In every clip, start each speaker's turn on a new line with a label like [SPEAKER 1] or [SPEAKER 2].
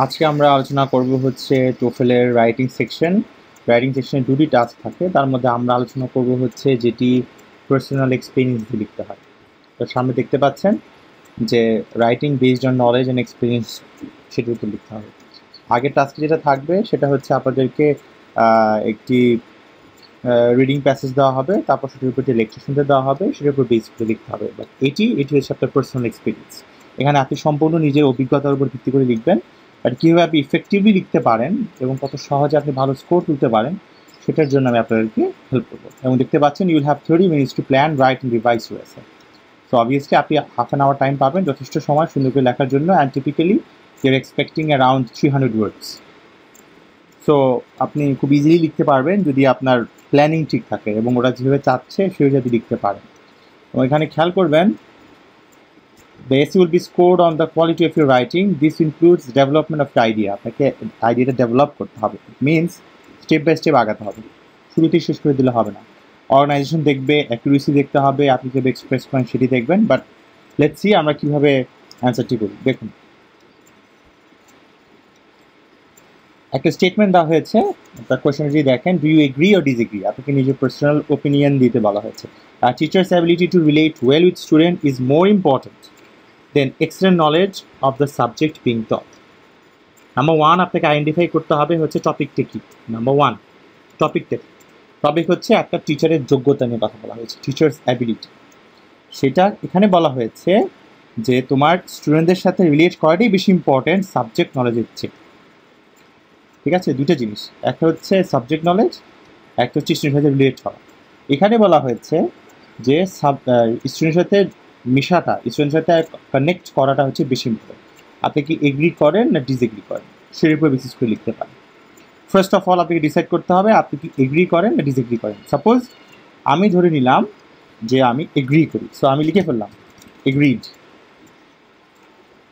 [SPEAKER 1] আজকে আমরা আলোচনা করব হচ্ছে টোফেলের রাইটিং সেকশন। রাইটিং সেকশনে দুটি টাস্ক থাকে, তার মধ্যে আমরা আলোচনা করব হচ্ছে যেটি পার্সোনাল এক্সপিরিয়েন্স দিয়ে লিখতে হয়। তো সামনে দেখতে পাচ্ছেন যে writing based on knowledge and experience, সেটির উপর লিখতে হবে। আগের টাস্কে যেটা থাকবে সেটা হচ্ছে আপনাদেরকে একটি রিডিং প্যাসেজ দেওয়া হবে, তারপর সেটির উপর যে লেকচার শুনতে দেওয়া হবে সেটার উপর বেস করে লিখতে হবে। বাট এটি হচ্ছে আপনার পার্সোনাল এক্সপিরিয়েন্স। এখানে আপনি সম্পূর্ণ নিজের অভিজ্ঞতার উপর ভিত্তি করে লিখবেন। আর কীভাবে আপনি ইফেক্টিভলি লিখতে পারেন এবং কত সহজে আপনি ভালো স্কোর তুলতে পারেন সেটার জন্য আমি আপনাদেরকে হেল্প করবো। এবং দেখতে পাচ্ছেন you'll have 30 minutes to plan, right and revise your essay. So obviously আপনি হাফ অ্যান আওয়ার টাইম পাবেন যথেষ্ট সময় সুন্দর করে লেখার জন্য। And typically you're expecting around 300 words। So আপনি খুব ইজিলি লিখতে পারবেন যদি আপনার প্ল্যানিং ঠিক থাকে এবং ওরা যেভাবে চাচ্ছে সেভাবে যদি লিখতে পারেন। এবং এখানে খেয়াল করবেন, the essay will be scored on the quality of your writing. This includes development of the idea. আপনাকে আইডিয়াটা ডেভেলপ করতে হবে, মিনস স্টেপ বাই স্টেপ আগাতে হবে, শুরুতেই শেষ করে দিলে হবে না। অর্গানাইজেশন দেখবে, অ্যাকুরেসি দেখতে হবে, আপনি যেভাবে এক্সপ্রেস করেন সেটি দেখবেন। বাট লেটস সি আমরা কীভাবে অ্যান্সারটি করি। দেখুন, একটা স্টেটমেন্ট দেওয়া হয়েছে, তার কোয়েশ্চেন যদি দেখেন, do you agree or disagree, আপনাকে নিজের পার্সোনাল ওপিনিয়ন দিতে বলা হয়েছে। Teachers ability to relate well with student is more important than external knowledge of the subject being taught. Number one, আপনাকে আইডেন্টিফাই করতে হবে হচ্ছে টপিকটা কী। নাম্বার ওয়ান, টপিকটা কী? টপিক হচ্ছে একটা টিচারের যোগ্যতা নিয়ে কথা বলা হয়েছে, টিচার্স অ্যাবিলিটি। সেটা এখানে বলা হয়েছে যে তোমার স্টুডেন্টদের সাথে রিলেট করাটাই বেশি ইম্পর্টেন্ট সাবজেক্ট নলেজের চেয়ে। ঠিক আছে, দুটো জিনিস, একটা হচ্ছে সাবজেক্ট নলেজ, একটা হচ্ছে স্টুডেন্টের সাথে রিলেট করা। এখানে বলা হয়েছে যে স্টুডেন্টের সাথে মিশাটা, স্টুডেন্টের সাথে কানেক্ট করাটা হচ্ছে বেশি ইম্পর্টেন্ট। আপনি কি এগ্রি করেন না ডিসএগ্রি করেন সেটার উপর বেসিস করে লিখতে পারেন। ফার্স্ট অফ অল আপনাকে ডিসাইড করতে হবে আপনি কি এগ্রি করেন না ডিসএগ্রি করেন। সাপোজ আমি ধরে নিলাম যে আমি এগ্রি করি, সো আমি লিখে ফেললাম এগ্রিড,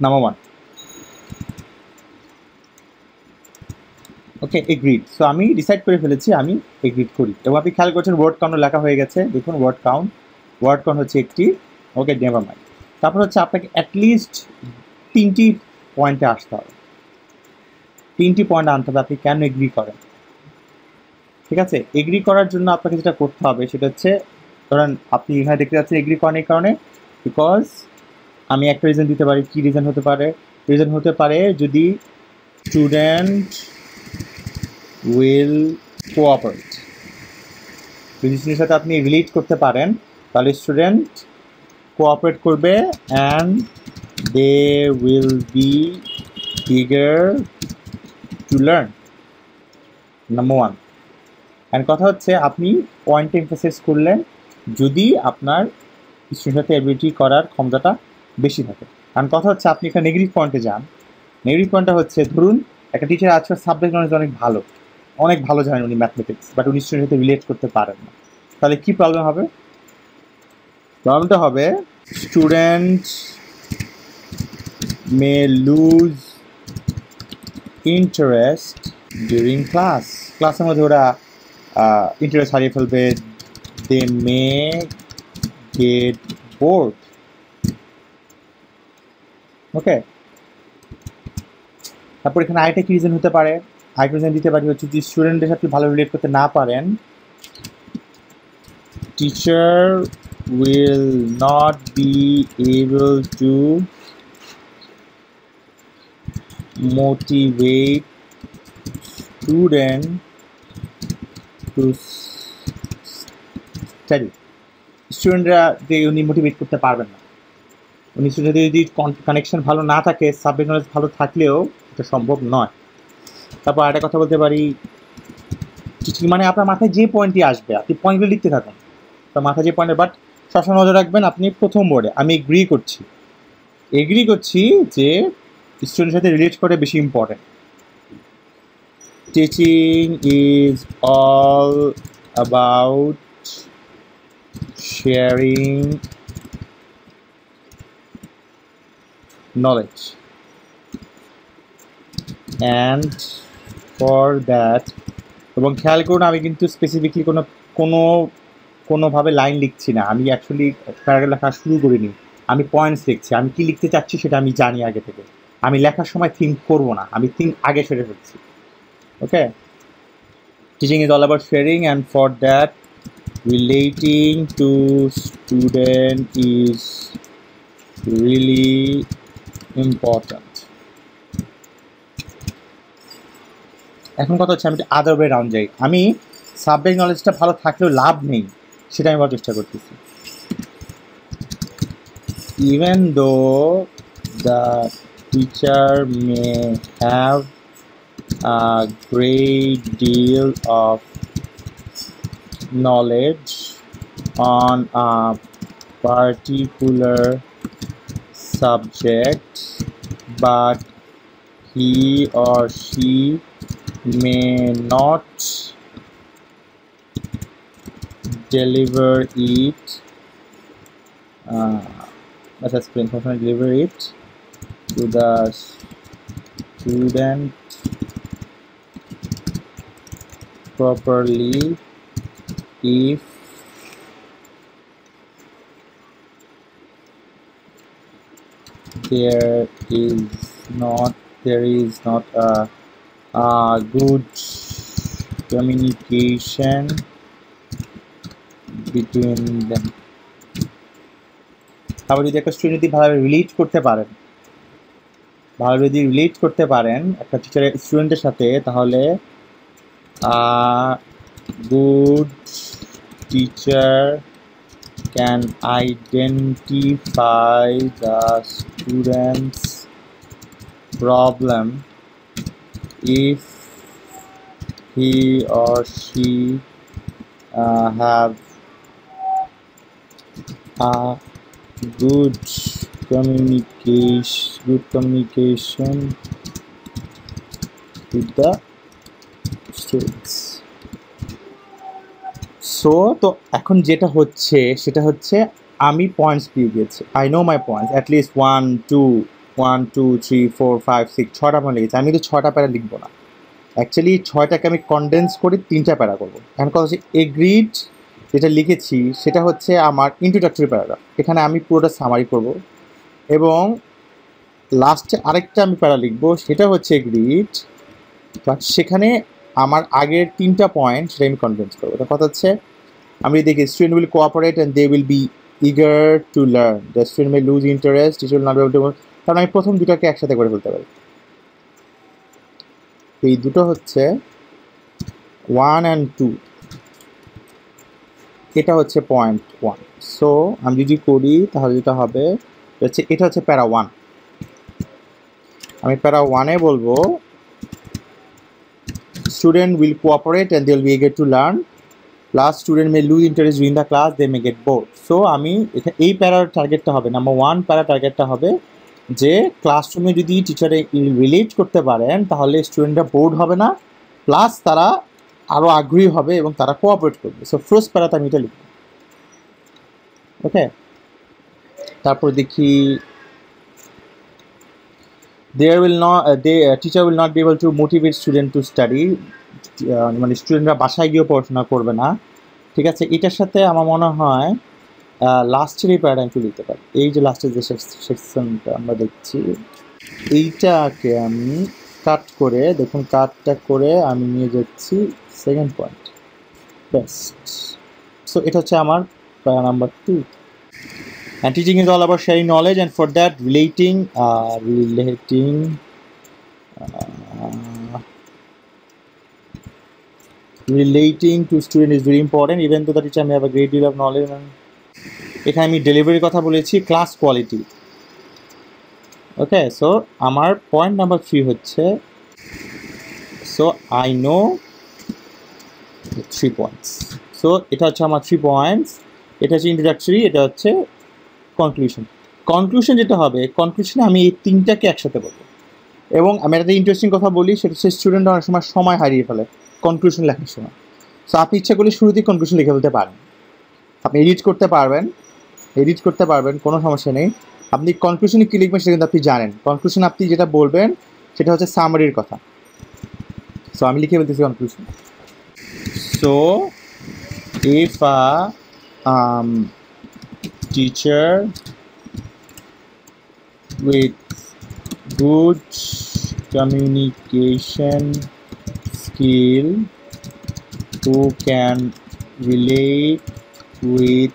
[SPEAKER 1] নাম্বার ওয়ান। ওকে, এগ্রিড। সো আমি ডিসাইড করে ফেলেছি আমি এগ্রিড করি। এবং আপনি খেয়াল করছেন ওয়ার্ড কাউন্ট লেখা হয়ে গেছে, দেখুন ওয়ার্ড কাউন্ট হচ্ছে একটি। ওকে, নেভার মাইন্ড। তারপর হচ্ছে আপনাকে অ্যাটলিস্ট 3টি পয়েন্টে আসতে হবে, 3টি পয়েন্ট আনতে হবে আপনি কেন এগ্রি করেন। ঠিক আছে, এগ্রি করার জন্য আপনাকে যেটা করতে হবে সেটা হচ্ছে, ধরেন আপনি এখানে দেখতে পাচ্ছেন এগ্রি করেন এই কারণে, বিকজ আমি একটা রিজন দিতে পারি। কি রিজন হতে পারে? রিজন হতে পারে যদি স্টুডেন্ট উইল কোঅপারেট, যদি স্টুডেন্টের সাথে আপনি রিলেট করতে পারেন তাহলে স্টুডেন্ট কোঅপারেট করবে and they will be eager to learn, number one. And কথা হচ্ছে আপনি পয়েন্ট এমফাসাইজ করলেন যদি আপনার স্টুডেন্টের সাথে অ্যাবিলিটি করার ক্ষমতাটা বেশি থাকে। কারণ কথা হচ্ছে আপনি একটা নেগেটিভ পয়েন্টে যান। নেগেটিভ পয়েন্টটা হচ্ছে, ধরুন একটা টিচার আজকাল সাবজেক্ট নলেজ অনেক ভালো জানেন উনি ম্যাথমেটিক্স, বাট উনি স্টুডেন্টের সাথে রিলেট করতে পারেন না। তাহলে কী প্রবলেম হবে? প্রবলেমটা হবে student may lose interest during ক্লাসের মধ্যে ওরা ইন্টারেস্ট হারিয়ে ফেলবে। দে মে গেট বোর্ড। ওকে, তারপর এখানে আরেকটা কি রিজন হতে পারে? আরেকটা রিজন দিতে পারি হচ্ছে যদি স্টুডেন্টের সাথে ভালো রিলেট করতে না পারেন, teacher will not be able two motivate student to study. স্টুডেন্টরা যে উনি মোটিভেট করতে পারবেন না, উনি স্টুডেন্টের যদি কানেকশন ভালো না থাকে, সাবজেক্ট নলেজ ভালো থাকলেও এটা সম্ভব নয়। তারপর আরেকটা কথা বলতে পারি, মানে আপনার মাথায় যে পয়েন্টটি আসবে আপনি পয়েন্টগুলো লিখতে থাকুন, তো মাথায় যে পয়েন্ট, বাট সবসময় নজর রাখবেন আপনি প্রথম ওয়ার্ডে আমি এগ্রি করছি যে স্টুডেন্টের সাথে রিলেট করে বেশি important. Teaching is all about sharing knowledge and for that, এবং খেয়াল করুন আমি কিন্তু স্পেসিফিকলি কোনোভাবে লাইন লিখছি না, আমি অ্যাকচুয়ালি প্যারাগ্রাফ লেখা শুরু করিনি, আমি পয়েন্টস লিখছি। আমি কি লিখতে চাচ্ছি সেটা আমি জানি আগে থেকে। আমি লেখার সময় থিঙ্ক করবো না, আমি থিঙ্ক আগে সেরে ফেলছি। Okay, teaching is all about sharing, and for that relating to student is really important. এখন কথা হচ্ছে আমি আদার ওয়ে রাউন্ড যাই, আমি সাবজেক্ট নলেজটা ভালো থাকলেও লাভ নেই সেটা আমি বলার চেষ্টা করতেছি। Even though the teacher may have a great deal of knowledge on a particular subject, but he or she may not deliver it deliver it to the student properly if there is not a good communication between them. আবার যদি একটা student যদি ভালোভাবে relate করতে পারেন একটা টিচারের স্টুডেন্টের সাথে, তাহলে good teacher can identify the student's problem if he or she have a good communication with the students. So তো এখন যেটা হচ্ছে সেটা হচ্ছে আমি পয়েন্টস পেয়ে গেছি, I know my points, at least 1 2 3 4 5 6 6টা পয়েন্ট লিখেছি। আমি তো 6টা প্যারা লিখবো না, অ্যাকচুয়ালি 6টাকে আমি কনডেন্স করে 3টা প্যারা করবো। এখন কথা হচ্ছে এগ্রিড যেটা লিখেছি সেটা হচ্ছে আমার ইন্ট্রোডাক্টরি প্যারাগ্রাফ, এখানে আমি পুরোটা সামারি করব এবং লাস্টে আরেকটা আমি প্যারা লিখবো, সেটা হচ্ছে এগ্রিড, বাট সেখানে আমার আগের 3টা পয়েন্ট সেটা আমি কনডেন্স করবো। এটা কথা হচ্ছে আমি দেখি student will cooperate and they will be eager to learn, the student may lose interest, it will not be able to, কারণ আমি প্রথম দুটাকে একসাথে করে ফেলতে পারি। এই দুটো হচ্ছে 1 and 2, এটা হচ্ছে পয়েন্ট 1। সো আমি যদি করি তাহলে যেটা হবে এটা হচ্ছে প্যারা 1। আমি প্যারা 1-এ বলবো student will cooperate and they will be eager to learn, plus student may lose interest during the class, they may get bored. So আমি এই প্যারার টার্গেটটা হবে নাম্বার 1, প্যারা টার্গেটটা হবে যে ক্লাসরুমে যদি টিচারে রিলেট করতে পারেন তাহলে স্টুডেন্টরা বোর্ড হবে না, প্লাস তারা আরও আগ্রহী হবে এবং তারা কোঅপারেট করবে। সো ফার্স্ট প্যারাতে আমি এটা লিখব। ওকে, তারপর দেখি teacher will not be able to motivate student to study, মানে স্টুডেন্টরা বাসায় গিয়েও পড়াশোনা করবে না। ঠিক আছে, এটার সাথে আমার মনে হয় লাস্টের এই প্যারাটা একটু লিখতে পারি। এই যে লাস্টের যে সেকশনটা আমরা দেখছি এইটাকে আমি কাট করে, দেখুন কাটটা করে আমি নিয়ে যাচ্ছি সেকেন্ড পয়েন্ট, বেস্ট। সো এটা হচ্ছে আমার প্যারা number 2। And teaching is all about sharing knowledge, and for that relating to student is very important, even though the teacher may have a great deal of knowledge. এখানে আমি ডেলিভারির কথা বলেছি, class quality. ওকে, so আমার point number 3 হচ্ছে, so I know 3 points. So এটা হচ্ছে আমার 3 পয়েন্টস, এটা হচ্ছে ইন্ট্রোডাক্টরি, এটা হচ্ছে কনক্লুশন যেটা হবে, কনক্লুশনে আমি এই 3টাকে একসাথে বলবো। এবং আমি একটা ইন্টারেস্টিং কথা বলি, সেটা হচ্ছে স্টুডেন্ট অনেক সময় হারিয়ে ফেলে কনক্লুশন লেখার সময়। সো আপনি ইচ্ছা করলে শুরুতেই কনক্লুশন লিখে ফেলতে পারেন, আপনি এডিট করতে পারবেন, কোনো সমস্যা নেই। আপনি কনক্লুশনে কী লিখবেন সেটা কিন্তু আপনি জানেন। কনক্লুশন আপনি যেটা বলবেন সেটা হচ্ছে সামারির কথা। সো আমি লিখে ফেলতেছি conclusion. So if teacher with good communication skill, who can relate with.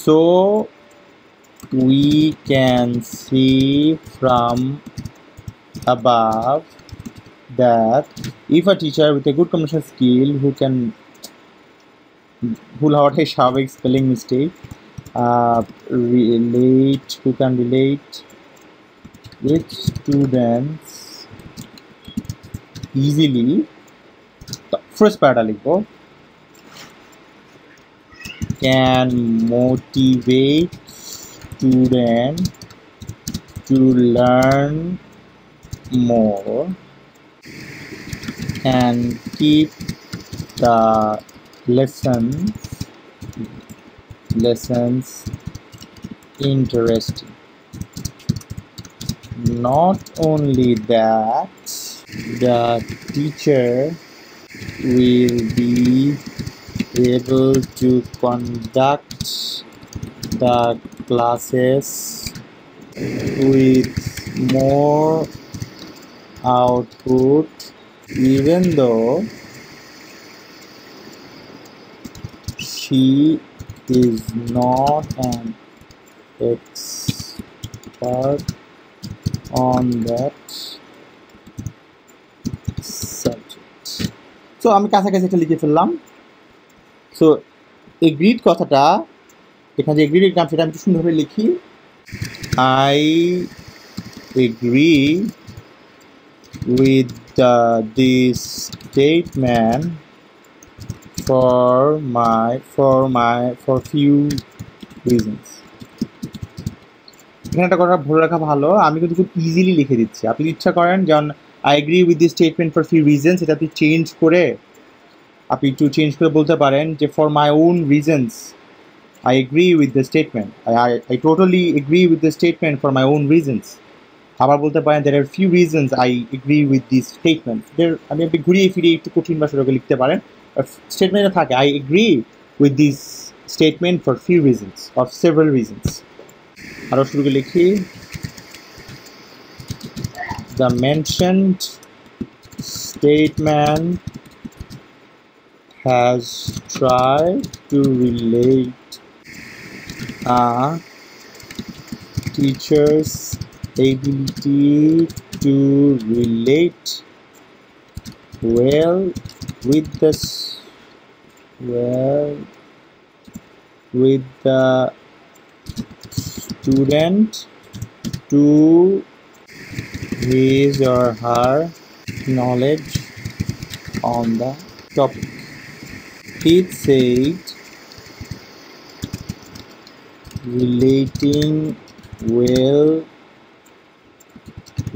[SPEAKER 1] So we can see from above that if a teacher with a good communication skill who হওয়াটাই স্বাভাবিক spelling mistake, who can relate with students easily. First প্যারাটা লিখবো, can motivate student to learn more and keep the lessons interesting. Not only that, the teacher will be able to conduct the classes with more output, even though she is not an expert on that subject. So আমি কাছাকাছি এটা লিখে ফেললাম। So agreed কথাটা এখানে যে agreed লিখলাম সেটা আমি একটু সুন্দরভাবে লিখি, I agree with this statement for few reasons. এখানে একটা কথা ভুল রাখা ভালো, আমি কিন্তু খুব ইজিলি লিখে দিচ্ছি। আপনি ইচ্ছা করেন যেমন I agree with this statement for few reasons, এটা আপনি চেঞ্জ করে বলতে পারেন যে for my own reasons I agree with the statement. I totally agree with the statement for my own reasons. আবার বলতে পারেন there are few reasons I agree with this statement. আমি আপনি ঘুরিয়ে ফিরিয়ে একটু কঠিন ভাষাটাকে লিখতে পারেন। স্টেটমেন্টে থাকে I agree with this statement for few reasons or several reasons. আরও শুরু করে লিখি, the mentioned statement has tried to relate a teacher's ability to relate well with the student to his or her knowledge on the topic. It said relating well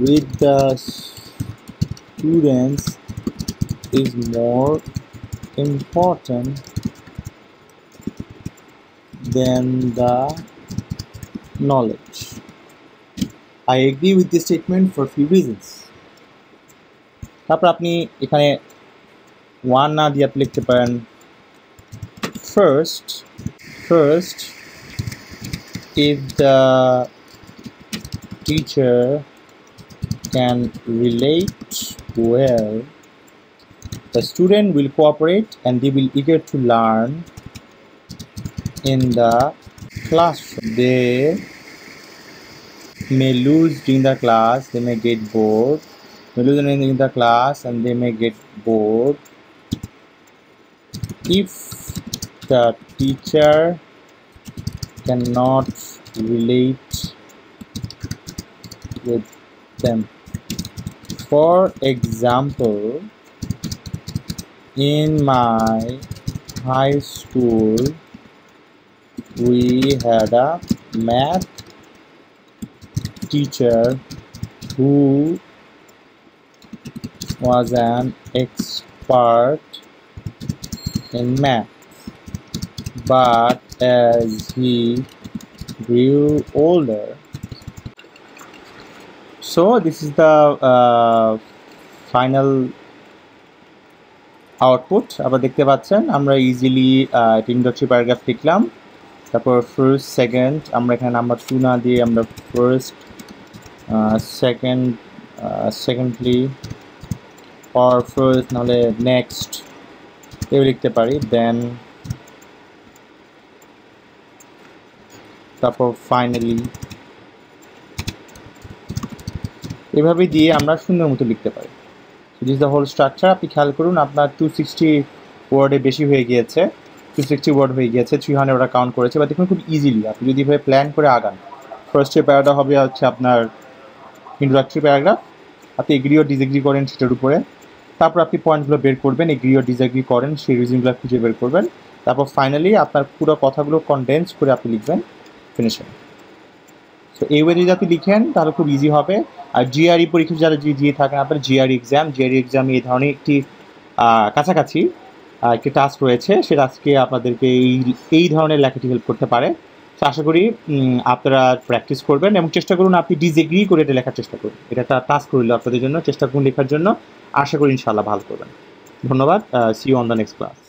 [SPEAKER 1] with the students is more important than the knowledge. I agree with this statement for few reasons. তারপর আপনি এখানে one না দিয়ে আপনি লিখতে পারেন first if the teacher can relate well, the student will cooperate and they will eager to learn in the classroom. They may lose during the class, they may get bored, in the class and they may get bored. If the teacher cannot relate with them. For example, in my high school we had a math teacher who was an expert in math, but as he grew older, so this is the final output. আবার দেখতে পাচ্ছেন আমরা easily introductory paragraph লিখলাম, তারপর first second আমরা এখানে number 2 না দিয়ে আমরা first second secondly or first, নাহলে নেক্সট এও লিখতে পারি, দেন তারপর ফাইনালি, এভাবে দিয়ে আমরা সুন্দর মতো লিখতে পারি। This the whole structure. আপনি খেয়াল করুন আপনার 260 ওয়ার্ডে বেশি হয়ে গিয়েছে, 260 ওয়ার্ড হয়ে গিয়েছে, 300 ওরা কাউন্ট করেছে। বা দেখুন খুব ইজিলি আপনি যদি এভাবে প্ল্যান করে আগান, ফার্স্ট যে প্যারাটা হবে হচ্ছে আপনার ইন্ট্রোডাক্টরি প্যারাগ্রাফ, আপনি এগ্রি ও ডিসএগ্রি করেন সেটার উপরে, তারপর আপনি পয়েন্টগুলো বের করবেন, এগ্রি ও ডিসএগ্রি করেন সেই রিজনগুলো খুঁজে বের করবেন, তারপর ফাইনালি আপনার পুরো কথাগুলো কনডেন্স করে আপনি লিখবেন ফিনিশিং। তো এই ওয়ে যদি আপনি লিখেন তাহলে খুব ইজি হবে। আর জিআরই পরীক্ষা যারা দিয়ে থাকেন আপনার জিআরই এক্সামে এই ধরনের একটি কাছাকাছি একটি টাস্ক রয়েছে, সে টাস্কে আপনাদেরকে এই ধরনের লেখাটি হেল্প করতে পারে। তো আশা করি আপনারা প্র্যাকটিস করবেন এবং চেষ্টা করুন আপনি ডিসএগ্রি করে এটা লেখার চেষ্টা করুন। এটা একটা টাস্ক রইল আপনাদের জন্য, চেষ্টা করুন লেখার জন্য। আশা করি ইনশাআল্লাহ ভালো করবেন। ধন্যবাদ। See you on the next class.